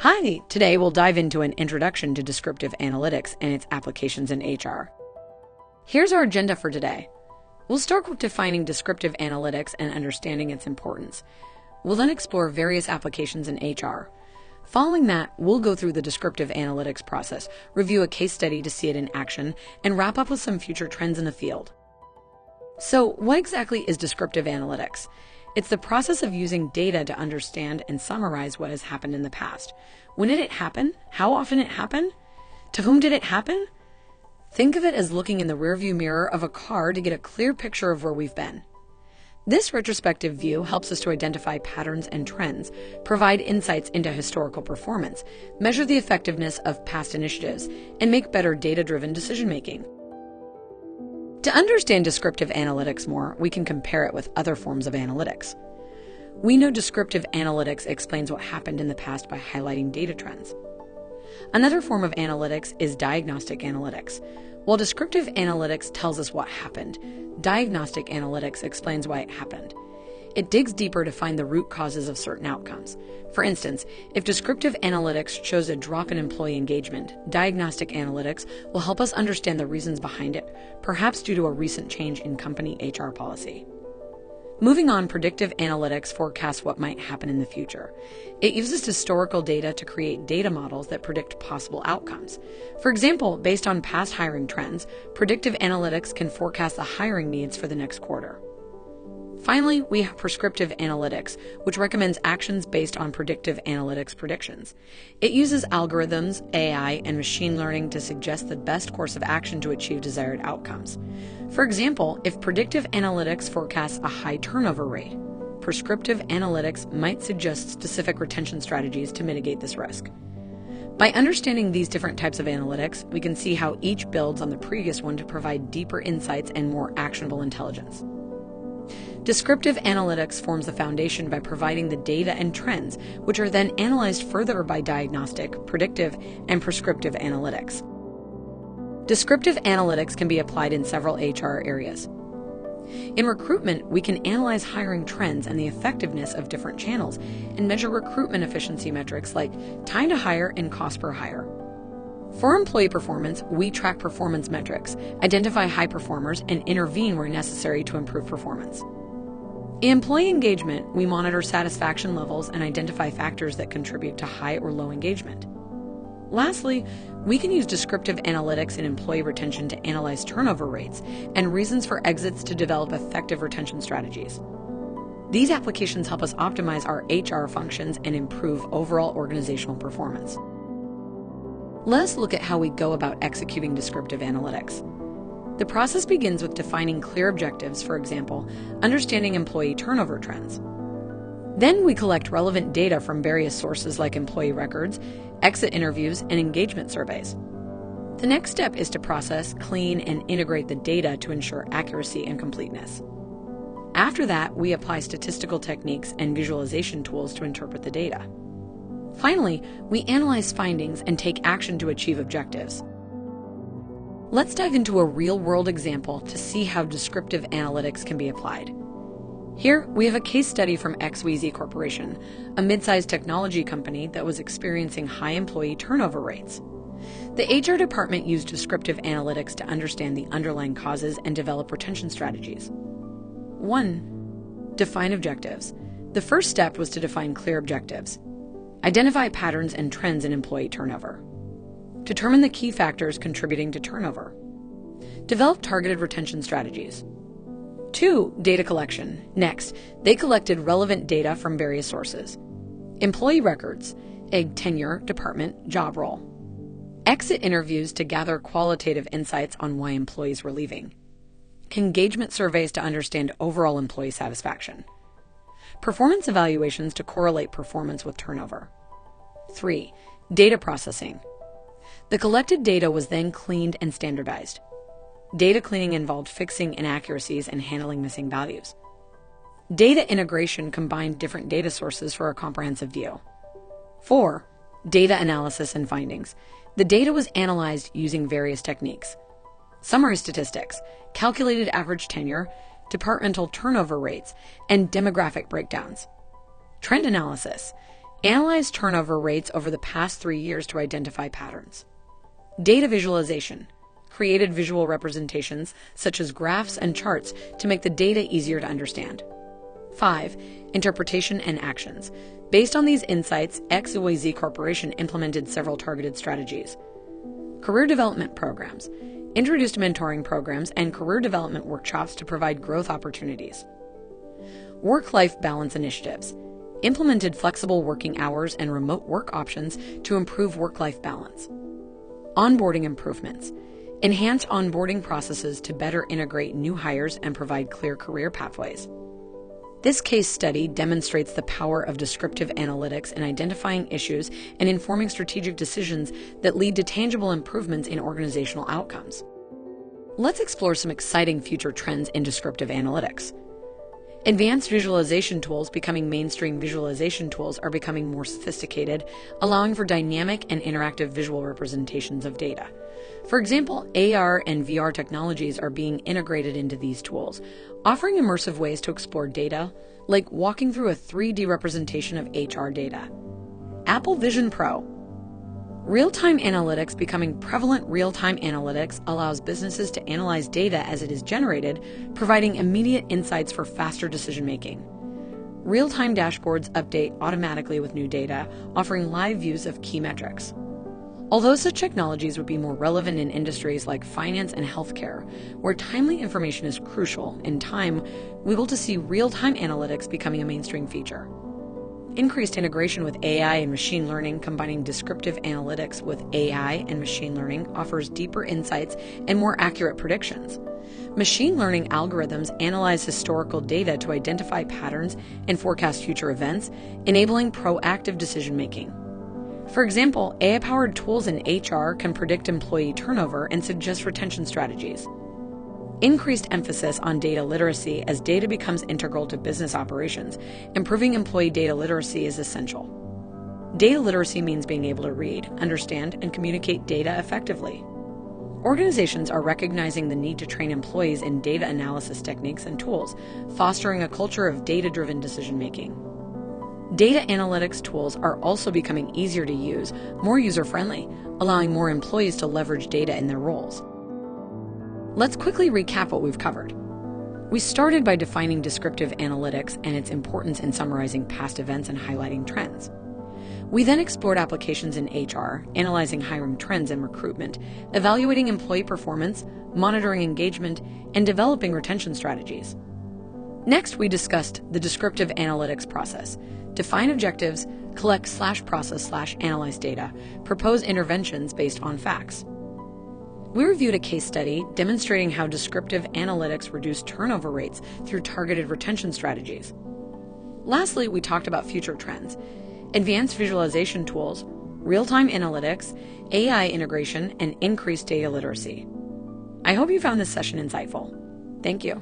Hi, today we'll dive into an introduction to descriptive analytics and its applications in HR. Here's our agenda for today. We'll start with defining descriptive analytics and understanding its importance. We'll then explore various applications in HR. Following that, we'll go through the descriptive analytics process, review a case study to see it in action, and wrap up with some future trends in the field. So, what exactly is descriptive analytics? It's the process of using data to understand and summarize what has happened in the past. When did it happen? How often it happened? To whom did it happen? Think of it as looking in the rearview mirror of a car to get a clear picture of where we've been. This retrospective view helps us to identify patterns and trends, provide insights into historical performance, measure the effectiveness of past initiatives, and make better data-driven decision-making. To understand descriptive analytics more, we can compare it with other forms of analytics. We know descriptive analytics explains what happened in the past by highlighting data trends. Another form of analytics is diagnostic analytics. While descriptive analytics tells us what happened, diagnostic analytics explains why it happened. It digs deeper to find the root causes of certain outcomes. For instance, if descriptive analytics shows a drop in employee engagement, diagnostic analytics will help us understand the reasons behind it, perhaps due to a recent change in company HR policy. Moving on, predictive analytics forecasts what might happen in the future. It uses historical data to create data models that predict possible outcomes. For example, based on past hiring trends, predictive analytics can forecast the hiring needs for the next quarter. Finally, we have prescriptive analytics, which recommends actions based on predictive analytics predictions. It uses algorithms, AI, and machine learning to suggest the best course of action to achieve desired outcomes. For example, if predictive analytics forecasts a high turnover rate, prescriptive analytics might suggest specific retention strategies to mitigate this risk. By understanding these different types of analytics, we can see how each builds on the previous one to provide deeper insights and more actionable intelligence. Descriptive analytics forms the foundation by providing the data and trends, which are then analyzed further by diagnostic, predictive, and prescriptive analytics. Descriptive analytics can be applied in several HR areas. In recruitment, we can analyze hiring trends and the effectiveness of different channels and measure recruitment efficiency metrics like time to hire and cost per hire. For employee performance, we track performance metrics, identify high performers, and intervene where necessary to improve performance. In employee engagement, we monitor satisfaction levels and identify factors that contribute to high or low engagement. Lastly, we can use descriptive analytics in employee retention to analyze turnover rates and reasons for exits to develop effective retention strategies. These applications help us optimize our HR functions and improve overall organizational performance. Let's look at how we go about executing descriptive analytics. The process begins with defining clear objectives, for example, understanding employee turnover trends. Then we collect relevant data from various sources like employee records, exit interviews, and engagement surveys. The next step is to process, clean, and integrate the data to ensure accuracy and completeness. After that, we apply statistical techniques and visualization tools to interpret the data. Finally, we analyze findings and take action to achieve objectives. Let's dive into a real-world example to see how descriptive analytics can be applied. Here, we have a case study from XYZ Corporation, a mid-sized technology company that was experiencing high employee turnover rates. The HR department used descriptive analytics to understand the underlying causes and develop retention strategies. 1. Define objectives. The first step was to define clear objectives. Identify patterns and trends in employee turnover. Determine the key factors contributing to turnover. Develop targeted retention strategies. 2. Data collection. Next, they collected relevant data from various sources. Employee records, tenure, department, job role. Exit interviews to gather qualitative insights on why employees were leaving. Engagement surveys to understand overall employee satisfaction. Performance evaluations to correlate performance with turnover. 3. Data processing. The collected data was then cleaned and standardized. Data cleaning involved fixing inaccuracies and handling missing values. Data integration combined different data sources for a comprehensive view. 4. Data analysis and findings. The data was analyzed using various techniques. Summary statistics, calculated average tenure, departmental turnover rates, and demographic breakdowns. Trend analysis, Analyze turnover rates over the past 3 years to identify patterns. Data visualization. Created visual representations, such as graphs and charts, to make the data easier to understand. 5. Interpretation and actions. Based on these insights, XYZ Corporation implemented several targeted strategies. Career development programs. Introduced mentoring programs and career development workshops to provide growth opportunities. Work-life balance initiatives. Implemented flexible working hours and remote work options to improve work-life balance. Onboarding improvements. Enhance onboarding processes to better integrate new hires and provide clear career pathways. This case study demonstrates the power of descriptive analytics in identifying issues and informing strategic decisions that lead to tangible improvements in organizational outcomes. Let's explore some exciting future trends in descriptive analytics. Advanced visualization tools becoming mainstream visualization tools are becoming more sophisticated, allowing for dynamic and interactive visual representations of data. For example, AR and VR technologies are being integrated into these tools, offering immersive ways to explore data, like walking through a 3D representation of HR data. Apple Vision Pro. Real-time analytics becoming prevalent. Real-time analytics allows businesses to analyze data as it is generated, providing immediate insights for faster decision-making. Real-time dashboards update automatically with new data, offering live views of key metrics. Although such technologies would be more relevant in industries like finance and healthcare, where timely information is crucial, in time, we will see real-time analytics becoming a mainstream feature. Increased integration with AI and machine learning. Combining descriptive analytics with AI and machine learning offers deeper insights and more accurate predictions. Machine learning algorithms analyze historical data to identify patterns and forecast future events, enabling proactive decision-making. For example, AI-powered tools in HR can predict employee turnover and suggest retention strategies. Increased emphasis on data literacy. As data becomes integral to business operations, improving employee data literacy is essential. Data literacy means being able to read, understand, and communicate data effectively. Organizations are recognizing the need to train employees in data analysis techniques and tools, fostering a culture of data-driven decision-making. Data analytics tools are also becoming easier to use, more user-friendly, allowing more employees to leverage data in their roles. Let's quickly recap what we've covered. We started by defining descriptive analytics and its importance in summarizing past events and highlighting trends. We then explored applications in HR, analyzing hiring trends and recruitment, evaluating employee performance, monitoring engagement, and developing retention strategies. Next, we discussed the descriptive analytics process. Define objectives, collect/process/analyze data, propose interventions based on facts. We reviewed a case study demonstrating how descriptive analytics reduce turnover rates through targeted retention strategies. Lastly, we talked about future trends, advanced visualization tools, real-time analytics, AI integration, and increased data literacy. I hope you found this session insightful. Thank you.